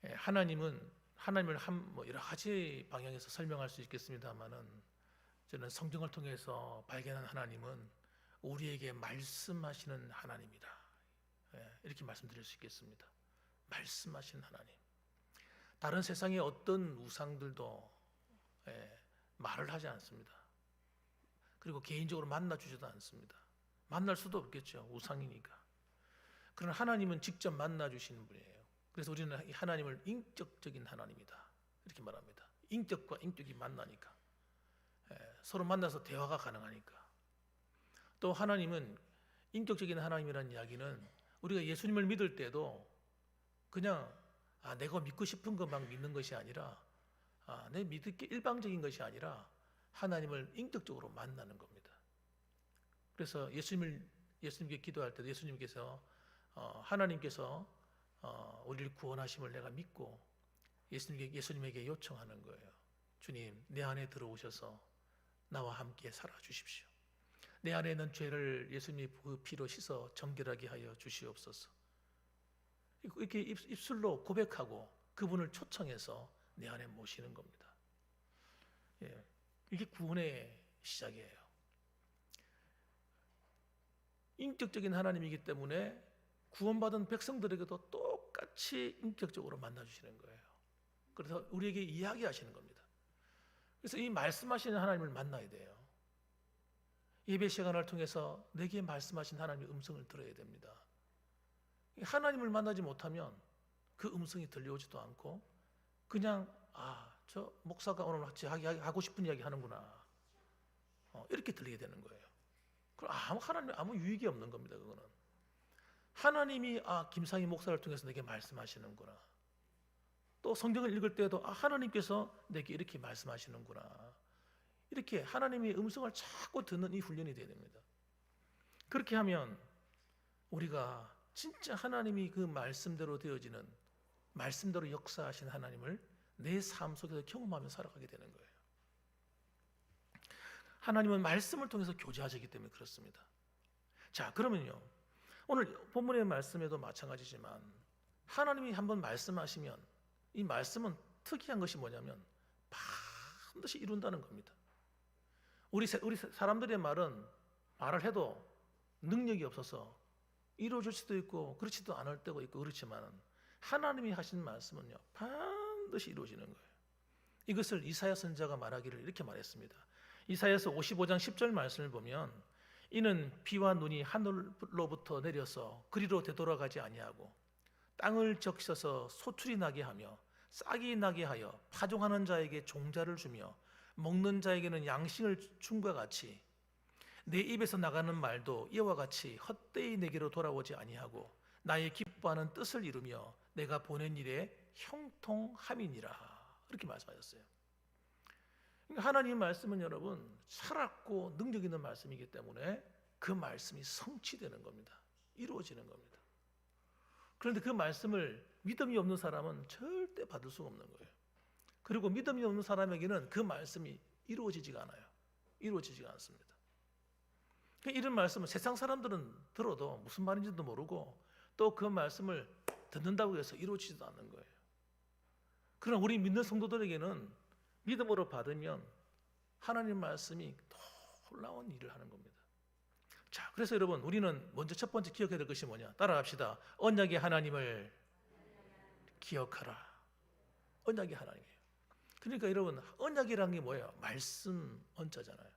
하나님을 여러 가지 방향에서 설명할 수 있겠습니다만은, 저는 성경을 통해서 발견한 하나님은 우리에게 말씀하시는 하나님이다. 이렇게 말씀드릴 수 있겠습니다. 말씀하시는 하나님. 다른 세상의 어떤 우상들도 말을 하지 않습니다. 그리고 개인적으로 만나 주지도 않습니다. 만날 수도 없겠죠. 우상이니까. 그러나 하나님은 직접 만나 주시는 분이에요. 그래서 우리는 이 하나님을 인격적인 하나님이다 이렇게 말합니다. 인격과 인격이 만나니까, 서로 만나서 대화가 가능하니까. 또 하나님은 인격적인 하나님이라는 이야기는 우리가 예수님을 믿을 때도 그냥 내가 믿고 싶은 것만 믿는 것이 아니라, 내 믿을 게 일방적인 것이 아니라 하나님을 인격적으로 만나는 겁니다. 그래서 예수님께 기도할 때도 예수님께서 하나님께서 우리를 구원하심을 내가 믿고 예수님에게 요청하는 거예요. 주님, 내 안에 들어오셔서 나와 함께 살아주십시오. 내 안에 있는 죄를 예수님이 그 피로 씻어 정결하게 하여 주시옵소서. 이렇게 입술로 고백하고 그분을 초청해서 내 안에 모시는 겁니다. 이게 구원의 시작이에요. 인격적인 하나님이기 때문에 구원받은 백성들에게도 똑같이 인격적으로 만나주시는 거예요. 그래서 우리에게 이야기하시는 겁니다. 그래서 이 말씀하시는 하나님을 만나야 돼요. 예배 시간을 통해서 내게 말씀하신 하나님의 음성을 들어야 됩니다. 하나님을 만나지 못하면 그 음성이 들려오지도 않고 그냥 저 목사가 오늘 같이 하고 싶은 이야기 하는구나, 이렇게 들리게 되는 거예요. 그럼 하나님 아무 유익이 없는 겁니다. 그거는 하나님이 김상희 목사를 통해서 내게 말씀하시는구나, 또 성경을 읽을 때도 하나님께서 내게 이렇게 말씀하시는구나, 이렇게 하나님의 음성을 자꾸 듣는 이 훈련이 되어야 됩니다. 그렇게 하면 우리가 진짜 하나님이 그 말씀대로 되어지는, 말씀대로 역사하신 하나님을 내 삶 속에서 경험하며 살아가게 되는 거예요. 하나님은 말씀을 통해서 교제하시기 때문에 그렇습니다. 자, 그러면요, 오늘 본문의 말씀에도 마찬가지지만 하나님이 한번 말씀하시면 이 말씀은 특이한 것이 뭐냐면 반드시 이룬다는 겁니다. 우리 사람들의 말을 해도 능력이 없어서 이루어질 수도 있고 그렇지도 않을 때가 있고 그렇지만 하나님이 하신 말씀은요 반드시 이루어지는 거예요. 이것을 이사야 선지자가 말하기를 이렇게 말했습니다. 이사야서 55장 10절 말씀을 보면, 이는 비와 눈이 하늘로부터 내려서 그리로 되돌아가지 아니하고 땅을 적셔서 소출이 나게 하며 싹이 나게 하여 파종하는 자에게 종자를 주며 먹는 자에게는 양식을 줌과 같이 내 입에서 나가는 말도 이와 같이 헛되이 내게로 돌아오지 아니하고 나의 기뻐하는 뜻을 이루며 내가 보낸 일에 형통함이니라, 이렇게 말씀하셨어요. 그러니까 하나님 말씀은 여러분 살았고 능력 있는 말씀이기 때문에 그 말씀이 성취되는 겁니다. 이루어지는 겁니다. 그런데 그 말씀을 믿음이 없는 사람은 절대 받을 수가 없는 거예요. 그리고 믿음이 없는 사람에게는 그 말씀이 이루어지지가 않아요. 이루어지지가 않습니다. 이런 말씀은 세상 사람들은 들어도 무슨 말인지도 모르고 또 그 말씀을 듣는다고 해서 이루어지지도 않는 거예요. 그러나 우리 믿는 성도들에게는 믿음으로 받으면 하나님 말씀이 놀라운 일을 하는 겁니다. 자, 그래서 여러분, 우리는 먼저 첫 번째 기억해야 될 것이 뭐냐? 따라합시다. 언약의 하나님을 기억하라. 언약의 하나님이에요. 그러니까 여러분, 언약이라는 게 뭐예요? 말씀 언자잖아요.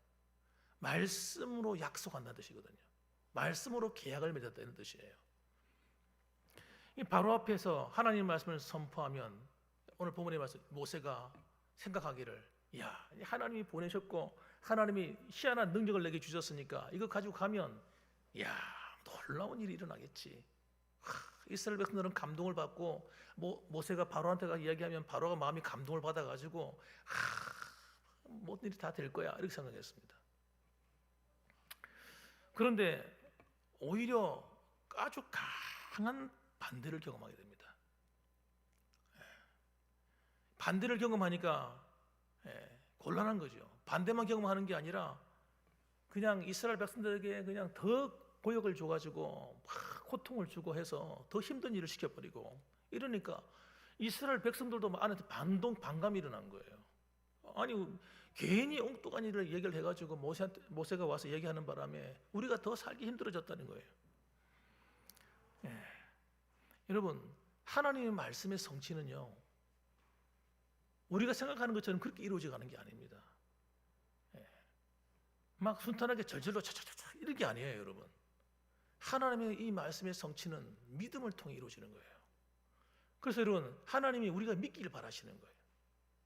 말씀으로 약속한다는 뜻이거든요. 말씀으로 계약을 맺었다는 뜻이에요. 바로 앞에서 하나님 말씀을 선포하면, 오늘 본문의 말씀, 모세가 생각하기를, 하나님이 보내셨고 하나님이 희한한 능력을 내게 주셨으니까 이거 가지고 가면 놀라운 일이 일어나겠지. 이스라엘 백성들은 감동을 받고 모세가 바로한테 가 이야기하면 바로가 마음이 감동을 받아가지고 모든 일이 다 될 거야, 이렇게 생각했습니다. 그런데 오히려 아주 강한 반대를 경험하게 됩니다. 반대를 경험하니까 곤란한 거죠. 반대만 경험하는 게 아니라 그냥 이스라엘 백성들에게 그냥 더 고역을 줘가지고 막 고통을 주고 해서 더 힘든 일을 시켜버리고, 이러니까 이스라엘 백성들도 안에서 반감이 일어난 거예요. 아니 괜히 엉뚱한 일을 얘기를 해가지고 모세가 와서 얘기하는 바람에 우리가 더 살기 힘들어졌다는 거예요. 예. 여러분, 하나님의 말씀의 성취는요, 우리가 생각하는 것처럼 그렇게 이루어져가는 게 아닙니다. 예. 막 순탄하게 절절로 차차차차 이런 게 아니에요, 여러분. 하나님의 이 말씀의 성취는 믿음을 통해 이루어지는 거예요. 그래서 여러분, 하나님이 우리가 믿기를 바라시는 거예요.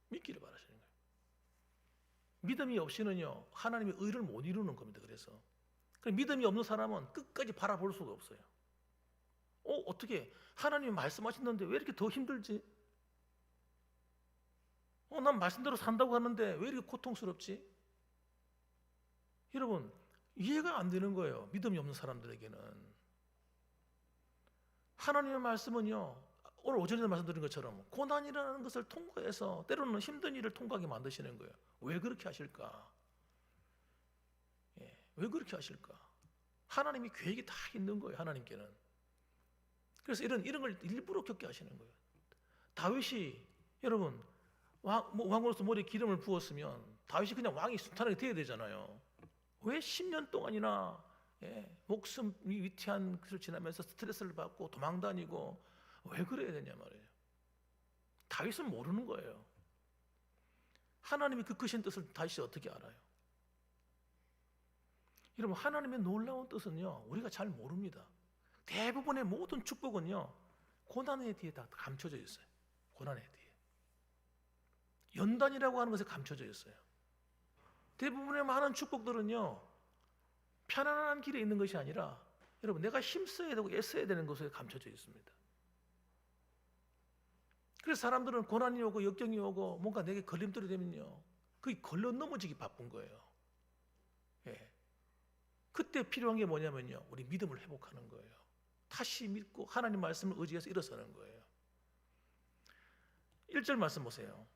믿기를 바라시는 거예요. 믿음이 없이는요, 하나님의 의를 못 이루는 겁니다. 그래서 믿음이 없는 사람은 끝까지 바라볼 수가 없어요. 어떻게 하나님이 말씀하셨는데 왜 이렇게 더 힘들지? 난 말씀대로 산다고 하는데 왜 이렇게 고통스럽지? 여러분, 이해가 안 되는 거예요. 믿음이 없는 사람들에게는. 하나님의 말씀은요, 오늘 오전에 말씀드린 것처럼 고난이라는 것을 통과해서 때로는 힘든 일을 통과하게 만드시는 거예요. 왜 그렇게 하실까? 왜 그렇게 하실까? 하나님이 계획이 다 있는 거예요. 하나님께는. 그래서 이런 걸 일부러 겪게 하시는 거예요. 다윗이 여러분 왕으로서 머리에 기름을 부었으면 다윗이 그냥 왕이 순탄하게 돼야 되잖아요. 왜 10년 동안이나 목숨 위태한 것을 지나면서 스트레스를 받고 도망다니고 왜 그래야 되냐 말이에요. 다윗은 모르는 거예요. 하나님이 그 크신 뜻을 다윗이 어떻게 알아요? 여러분, 하나님의 놀라운 뜻은요, 우리가 잘 모릅니다. 대부분의 모든 축복은요, 고난의 뒤에 다 감춰져 있어요. 고난의 뒤에. 연단이라고 하는 것에 감춰져 있어요. 대부분의 많은 축복들은요, 편안한 길에 있는 것이 아니라 여러분, 내가 힘써야 되고 애써야 되는 것에 감춰져 있습니다. 그래서 사람들은 고난이 오고 역경이 오고 뭔가 내게 걸림돌이 되면요, 그게 걸러 넘어지기 바쁜 거예요. 그때 필요한 게 뭐냐면요, 우리 믿음을 회복하는 거예요. 다시 믿고 하나님 말씀을 의지해서 일어서는 거예요. 1절 말씀 보세요.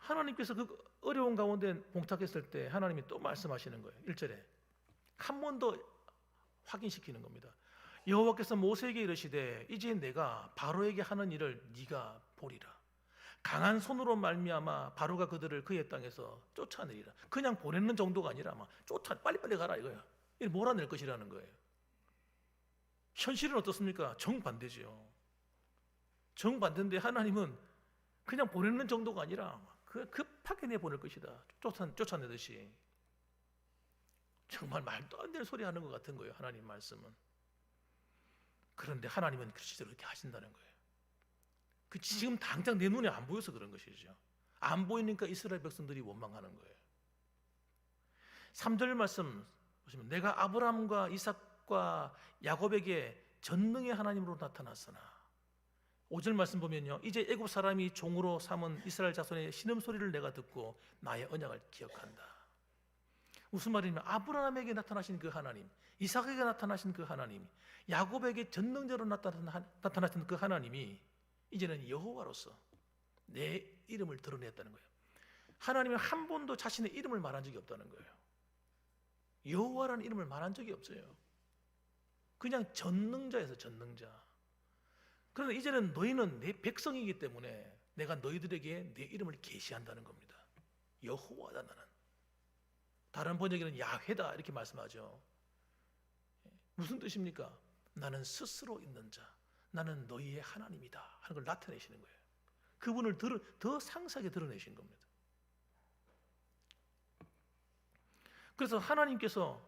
하나님께서 그 어려운 가운데 봉탁했을 때 하나님이 또 말씀하시는 거예요. 1절에 한 번 더 확인시키는 겁니다. 여호와께서 모세에게 이르시되 이제 내가 바로에게 하는 일을 네가 보리라. 강한 손으로 말미암아 바로가 그들을 그의 땅에서 쫓아내리라. 그냥 보내는 정도가 아니라 막 빨리빨리 가라 이거야. 이걸 몰아낼 것이라는 거예요. 현실은 어떻습니까? 정반대죠. 정반대인데 하나님은 그냥 보내는 정도가 아니라 급하게 내보낼 것이다. 쫓아내듯이. 정말 말도 안 되는 소리 하는 것 같은 거예요. 하나님 말씀은. 그런데 하나님은 실제로 그렇게 하신다는 거예요. 지금 당장 내 눈에 안 보여서 그런 것이죠. 안 보이니까 이스라엘 백성들이 원망하는 거예요. 3절 말씀 보시면 내가 아브라함과 이삭과 야곱에게 전능의 하나님으로 나타났으나 5절 말씀 보면요, 이제 애굽 사람이 종으로 삼은 이스라엘 자손의 신음소리를 내가 듣고 나의 언약을 기억한다. 무슨 말이냐면 아브라함에게 나타나신 그 하나님, 이삭에게 나타나신 그 하나님, 야곱에게 전능자로 나타나신 그 하나님이 이제는 여호와로서 내 이름을 드러냈다는 거예요. 하나님은 한 번도 자신의 이름을 말한 적이 없다는 거예요. 여호와라는 이름을 말한 적이 없어요. 그냥 전능자에서 전능자. 그런데 이제는 너희는 내 백성이기 때문에 내가 너희들에게 내 이름을 계시한다는 겁니다. 여호와다 나는. 다른 번역에는 야훼다 이렇게 말씀하죠. 무슨 뜻입니까? 나는 스스로 있는 자, 나는 너희의 하나님이다 하는 걸 나타내시는 거예요. 그분을 더 상세하게 드러내신 겁니다. 그래서 하나님께서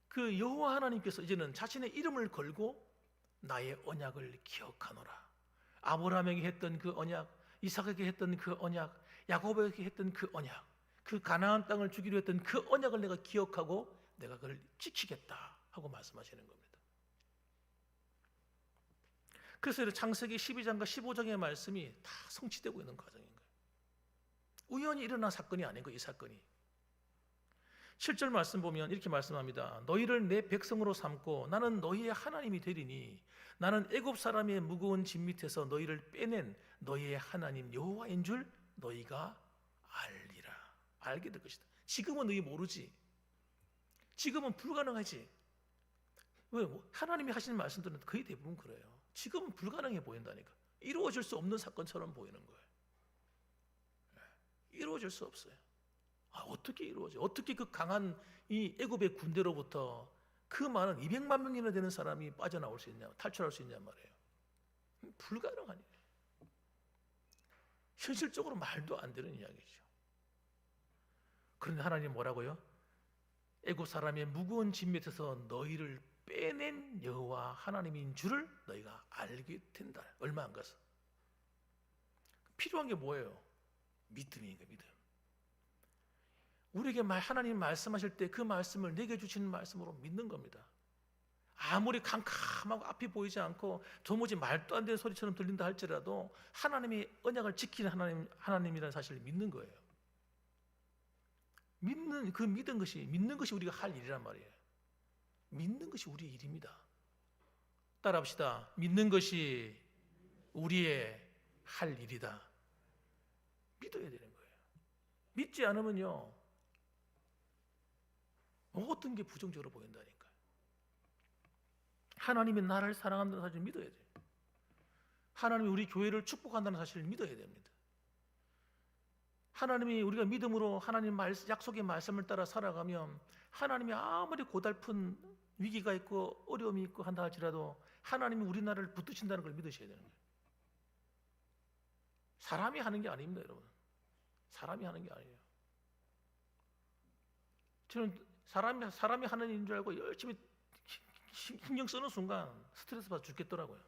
그 여호와 하나님께서 이제는 자신의 이름을 걸고 나의 언약을 기억하노라. 아브라함에게 했던 그 언약, 이삭에게 했던 그 언약, 야곱에게 했던 그 언약, 그 가나안 땅을 주기로 했던 그 언약을 내가 기억하고 내가 그걸 지키겠다 하고 말씀하시는 겁니다. 그래서 창세기 12장과 15장의 말씀이 다 성취되고 있는 과정인 거예요. 우연히 일어난 사건이 아닌 거예요, 이 사건이. 7절 말씀 보면 이렇게 말씀합니다. 너희를 내 백성으로 삼고 나는 너희의 하나님이 되리니 나는 애굽 사람의 무거운 짐 밑에서 너희를 빼낸 너희의 하나님 여호와인 줄 너희가 알리라. 알게 될 것이다. 지금은 너희 모르지. 지금은 불가능하지. 왜? 하나님이 하시는 말씀들은 거의 대부분 그래요. 지금은 불가능해 보인다니까. 이루어질 수 없는 사건처럼 보이는 거예요. 이루어질 수 없어요. 어떻게 이루어져? 어떻게 그 강한 이 애굽의 군대로부터 그 많은 200만 명이나 되는 사람이 빠져나올 수 있냐, 탈출할 수 있냐 말이에요. 불가능한 일이에요. 현실적으로 말도 안 되는 이야기죠. 그런데 하나님 뭐라고요? 애굽 사람의 무거운 짐 밑에서 너희를 빼낸 여호와 하나님인 줄을 너희가 알게 된다. 얼마 안 가서. 필요한 게 뭐예요? 믿음이니까 믿음. 우리에게 하나님 말씀하실 때 그 말씀을 내게 주시는 말씀으로 믿는 겁니다. 아무리 캄캄하고 앞이 보이지 않고 도무지 말도 안 되는 소리처럼 들린다 할지라도 하나님이 언약을 지키는 하나님이라는 사실을 믿는 거예요. 믿는 것이 우리가 할 일이란 말이에요. 믿는 것이 우리의 일입니다. 따라합시다. 믿는 것이 우리의 할 일이다. 믿어야 되는 거예요. 믿지 않으면요, 모든 게 부정적으로 보인다니까요. 하나님이 나를 사랑한다는 사실을 믿어야 돼요. 하나님이 우리 교회를 축복한다는 사실을 믿어야 됩니다. 하나님이 우리가 믿음으로 하나님 약속의 말씀을 따라 살아가면 하나님이 아무리 고달픈 위기가 있고 어려움이 있고 한다 할지라도 하나님이 우리나라를 붙드신다는 걸 믿으셔야 되는 거예요. 사람이 하는 게 아닙니다, 여러분. 사람이 하는 게 아니에요. 저는 사람이 하는 일인 줄 알고 열심히 신경 쓰는 순간 스트레스 받아 죽겠더라고요.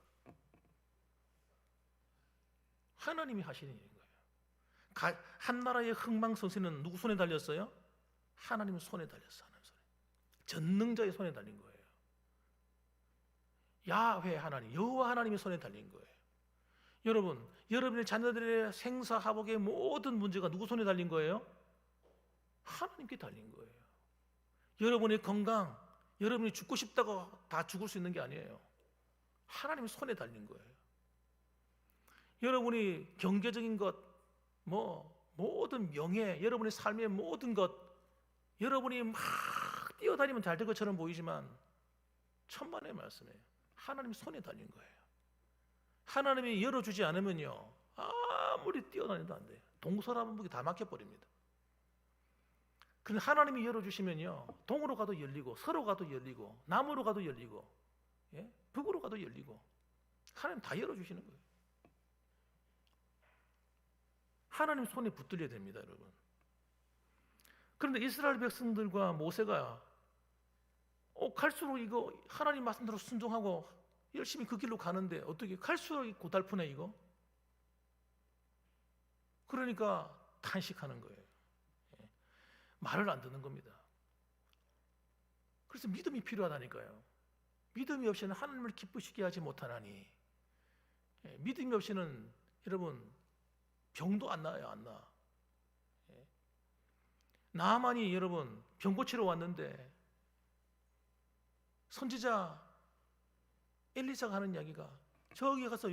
하나님이 하시는 일인 거예요. 한 나라의 흥망성쇠는 누구 손에 달렸어요? 하나님 손에 달렸어. 하나님 손에. 전능자의 손에 달린 거예요. 야훼 하나님, 여호와 하나님의 손에 달린 거예요. 여러분, 여러분의 자녀들의 생사화복의 모든 문제가 누구 손에 달린 거예요? 하나님께 달린 거예요. 여러분의 건강, 여러분이 죽고 싶다고 다 죽을 수 있는 게 아니에요. 하나님의 손에 달린 거예요. 여러분이 경제적인 것, 모든 명예, 여러분의 삶의 모든 것, 여러분이 막 뛰어다니면 잘 될 것처럼 보이지만 천만의 말씀이에요. 하나님 손에 달린 거예요. 하나님이 열어주지 않으면요, 아무리 뛰어다녀도 안 돼요. 동서남북이 다 막혀버립니다. 그런데 하나님이 열어주시면요, 동으로 가도 열리고 서로 가도 열리고 남으로 가도 열리고 북으로 가도 열리고 하나님 다 열어주시는 거예요. 하나님 손에 붙들려야 됩니다, 여러분. 그런데 이스라엘 백성들과 모세가 갈수록 이거 하나님 말씀대로 순종하고 열심히 그 길로 가는데 어떻게 갈수록 고달프네 이거. 그러니까 탄식하는 거예요. 말을 안 듣는 겁니다. 그래서 믿음이 필요하다니까요. 믿음이 없이는 하나님을 기쁘시게 하지 못하나니, 믿음이 없이는 여러분 병도 안 나아요. 안 나. 나아만이 여러분 병 고치러 왔는데 선지자 엘리사가 하는 이야기가 저기 가서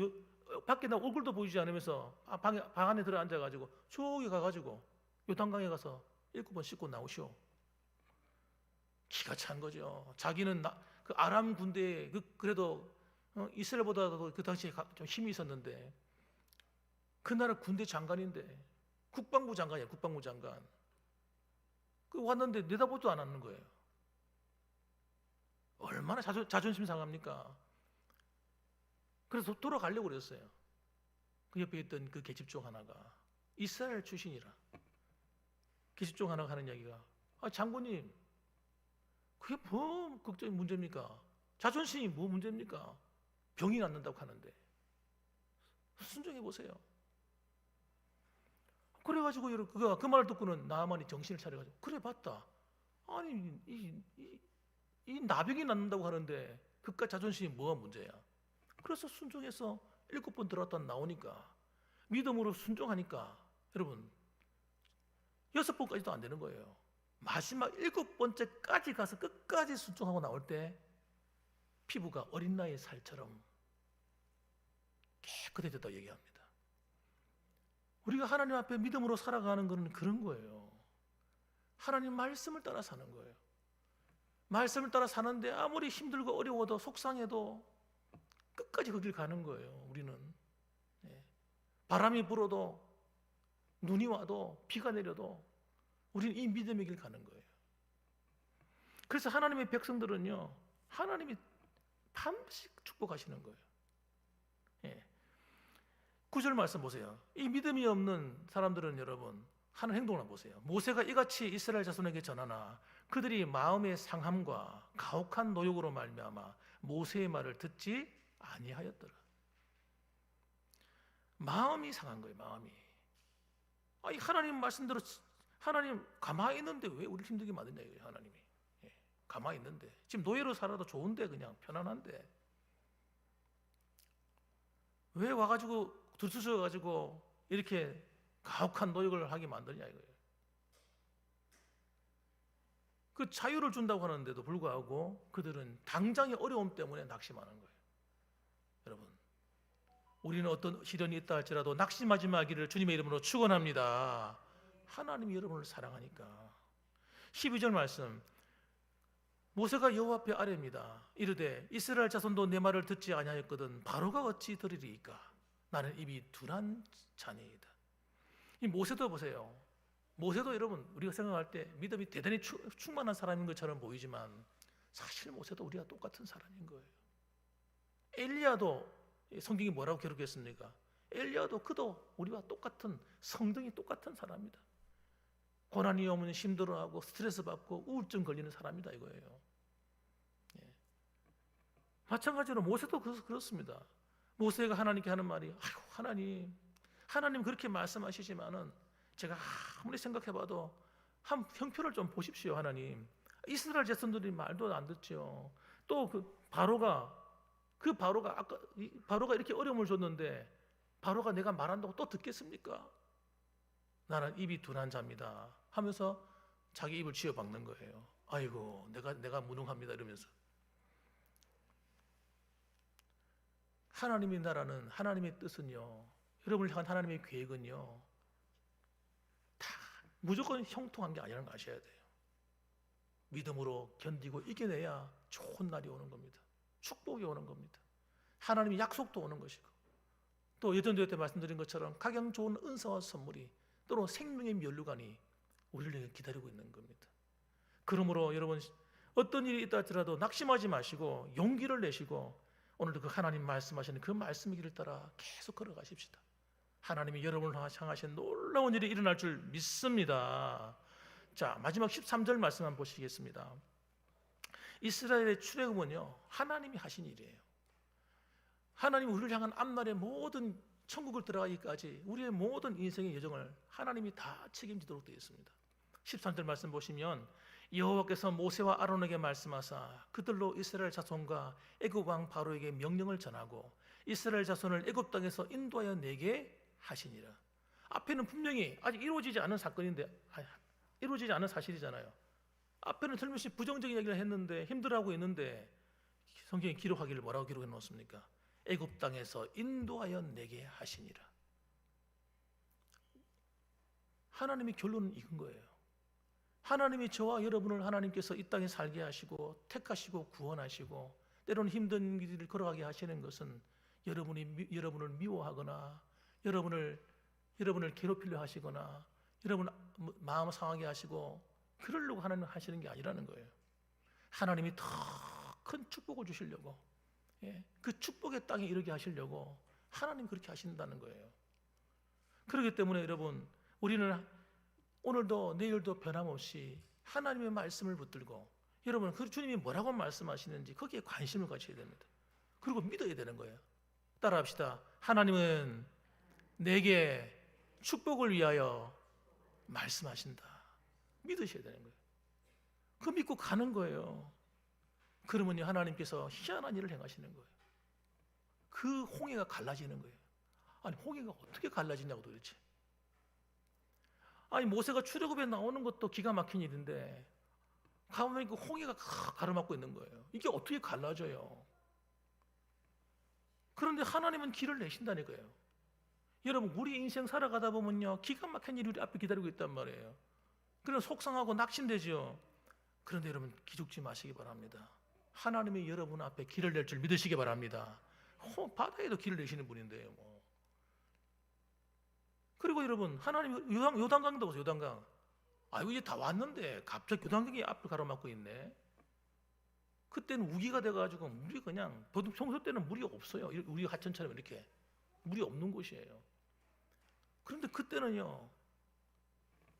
밖에 나 얼굴도 보이지 않으면서 방 안에 들어 앉아가지고 저기 가가지고 요단강에 가서 7번 씻고 나오시오. 기가 찬 거죠. 자기는 그 아람 군대에 그래도 이스라엘보다도 그 당시에 좀 힘이 있었는데 그 나라 군대 장관인데 국방부 장관이에요. 국방부 장관. 그 왔는데 내다보지도 않았는 거예요. 얼마나 자존심 상합니까? 그래서 돌아가려고 그랬어요. 그 옆에 있던 그 계집종 하나가 이스라엘 출신이라 계집종 하나가 하는 이야기가 장군님 그게 뭐 걱정이 문제입니까? 자존심이 뭐 문제입니까? 병이 낫는다고 하는데 순종해 보세요. 그래가지고 그 말을 듣고는 나아만이 정신을 차려가지고 그래 봤다. 아니 이 나병이 낫는다고 하는데 그깟 자존심이 뭐가 문제야? 그래서 순종해서 7번 들어갔다 나오니까 믿음으로 순종하니까 여러분 6번까지도 안 되는 거예요. 마지막 7번째까지 가서 끝까지 순종하고 나올 때 피부가 어린 나이의 살처럼 깨끗해졌다고 얘기합니다. 우리가 하나님 앞에 믿음으로 살아가는 것은 그런 거예요. 하나님 말씀을 따라 사는 거예요. 말씀을 따라 사는데 아무리 힘들고 어려워도 속상해도 끝까지 그 길 가는 거예요. 우리는 바람이 불어도 눈이 와도 비가 내려도 우리는 이 믿음의 길 가는 거예요. 그래서 하나님의 백성들은요, 하나님이 반드시 축복하시는 거예요. 예. 9절 말씀 보세요. 이 믿음이 없는 사람들은 여러분 하는 행동을 보세요. 모세가 이같이 이스라엘 자손에게 전하나 그들이 마음의 상함과 가혹한 노역으로 말미암아 모세의 말을 듣지 아니하였더라. 마음이 상한 거예요. 마음이. 아니 하나님 말씀대로 하나님 가만히 있는데 왜 우리를 힘들게 만드냐 이거예요. 하나님이. 예. 가만히 있는데 지금 노예로 살아도 좋은데 그냥 편안한데 왜 와가지고 들쑤셔가지고 이렇게 가혹한 노역을 하게 만드냐 이거예요. 그 자유를 준다고 하는데도 불구하고 그들은 당장의 어려움 때문에 낙심하는 거예요. 여러분, 우리는 어떤 시련이 있다 할지라도 낙심하지 말기를 주님의 이름으로 축원합니다. 하나님이 여러분을 사랑하니까. 12절 말씀, 모세가 여호와 앞에 아뢰입니다. 이르되 이스라엘 자손도 내 말을 듣지 아니하였거든 바로가 어찌 들으리이까? 나는 입이 둔한 자니이다. 이 모세도 보세요. 모세도 여러분 우리가 생각할 때 믿음이 대단히 충만한 사람인 것처럼 보이지만 사실 모세도 우리가 똑같은 사람인 거예요. 엘리야도 성경이 뭐라고 기록했습니까? 엘리야도 그도 우리와 똑같은 성등이 똑같은 사람이다. 고난이 오면 힘들어하고 스트레스 받고 우울증 걸리는 사람이다 이거예요. 예. 마찬가지로 모세도 그렇습니다. 모세가 하나님께 하는 말이 아이고 하나님 그렇게 말씀하시지만은 제가 아무리 생각해봐도 한 형편을 좀 보십시오. 하나님 이스라엘 자손들이 말도 안 듣죠. 또 그 바로가 아까 바로가 이렇게 어려움을 줬는데 바로가 내가 말한다고 또 듣겠습니까? 나는 입이 둔한 자입니다 하면서 자기 입을 쥐어박는 거예요. 아이고 내가 무능합니다 이러면서. 하나님의 나라는 하나님의 뜻은요, 여러분을 향한 하나님의 계획은요 다 무조건 형통한 게 아니라는 걸 아셔야 돼요. 믿음으로 견디고 이겨내야 좋은 날이 오는 겁니다. 축복이 오는 겁니다. 하나님의 약속도 오는 것이고 또 예전도 때 말씀드린 것처럼 가장 좋은 은사와 선물이 또는 생명의 면류관이 우리를 기다리고 있는 겁니다. 그러므로 여러분 어떤 일이 있다 할지라도 낙심하지 마시고 용기를 내시고 오늘도 그 하나님 말씀하시는 그 말씀의 길을 따라 계속 걸어가십시다. 하나님이 여러분을 향하신 놀라운 일이 일어날 줄 믿습니다. 자, 마지막 13절 말씀 한번 보시겠습니다. 이스라엘의 출애굽은요 하나님이 하신 일이에요. 하나님이 우리를 향한 앞날의 모든 천국을 들어가기까지 우리의 모든 인생의 여정을 하나님이 다 책임지도록 되어 있습니다. 13절 말씀 보시면 여호와께서 모세와 아론에게 말씀하사 그들로 이스라엘 자손과 애굽 왕 바로에게 명령을 전하고 이스라엘 자손을 애굽 땅에서 인도하여 내게 하시니라. 앞에는 분명히 아직 이루어지지 않은 사건인데 이루어지지 않은 사실이잖아요. 앞에는 틀림없이 부정적인 얘기를 했는데 힘들어하고 있는데 성경에 기록하기를 뭐라고 기록해 놓습니까? 애굽 땅에서 인도하여 내게 하시니라. 하나님의 결론은 이건 거예요. 하나님이 저와 여러분을 하나님께서 이 땅에 살게 하시고 택하시고 구원하시고 때로는 힘든 길을 걸어가게 하시는 것은 여러분을 미워하거나 여러분을 괴롭히려 하시거나 여러분 마음 상하게 하시고 그러려고 하나님 하시는 게 아니라는 거예요. 하나님이 더 큰 축복을 주시려고 그 축복의 땅에 이르게 하시려고 하나님 그렇게 하신다는 거예요. 그렇기 때문에 여러분 우리는 오늘도 내일도 변함없이 하나님의 말씀을 붙들고 여러분 그 주님이 뭐라고 말씀하시는지 거기에 관심을 가져야 됩니다. 그리고 믿어야 되는 거예요. 따라합시다. 하나님은 내게 축복을 위하여 말씀하신다. 믿으셔야 되는 거예요. 그 믿고 가는 거예요. 그러면 하나님께서 희한한 일을 행하시는 거예요. 그 홍해가 갈라지는 거예요. 아니 홍해가 어떻게 갈라지냐고 도대체. 아니 모세가 출애굽에 나오는 것도 기가 막힌 일인데 가보면 그 홍해가 가로막고 있는 거예요. 이게 어떻게 갈라져요? 그런데 하나님은 길을 내신다니까요. 여러분 우리 인생 살아가다 보면요 기가 막힌 일이 우리 앞에 기다리고 있단 말이에요. 그래서 속상하고 낙심되죠. 그런데 여러분 기죽지 마시기 바랍니다. 하나님이 여러분 앞에 길을 낼 줄 믿으시기 바랍니다. 바다에도 길을 내시는 분인데요. 그리고 여러분, 하나님 요단강도 보세요. 요단강. 아이고 이제 다 왔는데 갑자기 요단강이 앞을 가로막고 있네. 그때는 우기가 돼가지고 물이 그냥 보통 평소 때는 물이 없어요. 우리 하천처럼 이렇게 물이 없는 곳이에요. 그런데 그때는요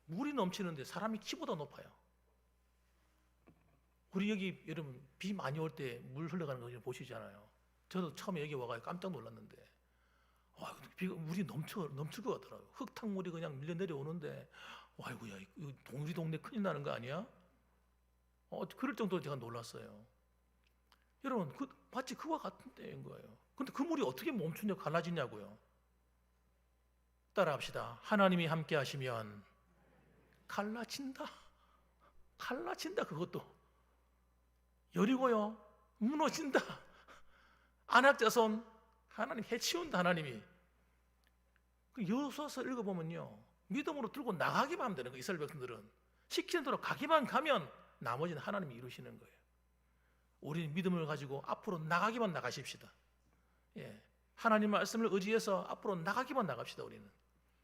물이 넘치는데 사람이 키보다 높아요. 우리 여기 여러분 비 많이 올 때 물 흘러가는 거 보시잖아요. 저도 처음에 여기 와가지고 깜짝 놀랐는데 물이 넘칠 것 같더라고요. 흙탕물이 그냥 밀려 내려오는데 아이고야 우리 동네 큰일 나는 거 아니야? 그럴 정도로 제가 놀랐어요. 여러분 마치 그와 같은 때인 거예요. 근데 그 물이 어떻게 멈추냐 갈라지냐고요. 따라합시다. 하나님이 함께 하시면 갈라진다. 갈라진다. 그것도 여리고요 무너진다. 안악자손 하나님 해치운다. 하나님이 여호수아서 읽어보면요 믿음으로 들고 나가기만 하면 되는 거예요. 이스라엘 백성들은 시키는 대로 가기만 가면 나머지는 하나님이 이루시는 거예요. 우리는 믿음을 가지고 앞으로 나가기만 나가십시다. 하나님 말씀을 의지해서 앞으로 나가기만 나갑시다. 우리는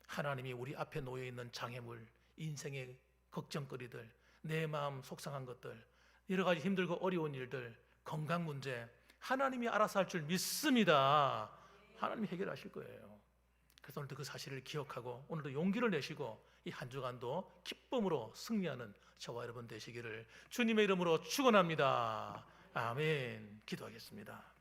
하나님이 우리 앞에 놓여있는 장애물, 인생의 걱정거리들, 내 마음 속상한 것들, 여러 가지 힘들고 어려운 일들, 건강 문제 하나님이 알아서 할 줄 믿습니다. 하나님이 해결하실 거예요. 그래서 오늘도 그 사실을 기억하고 오늘도 용기를 내시고 이 한 주간도 기쁨으로 승리하는 저와 여러분 되시기를 주님의 이름으로 축원합니다. 아멘. 기도하겠습니다.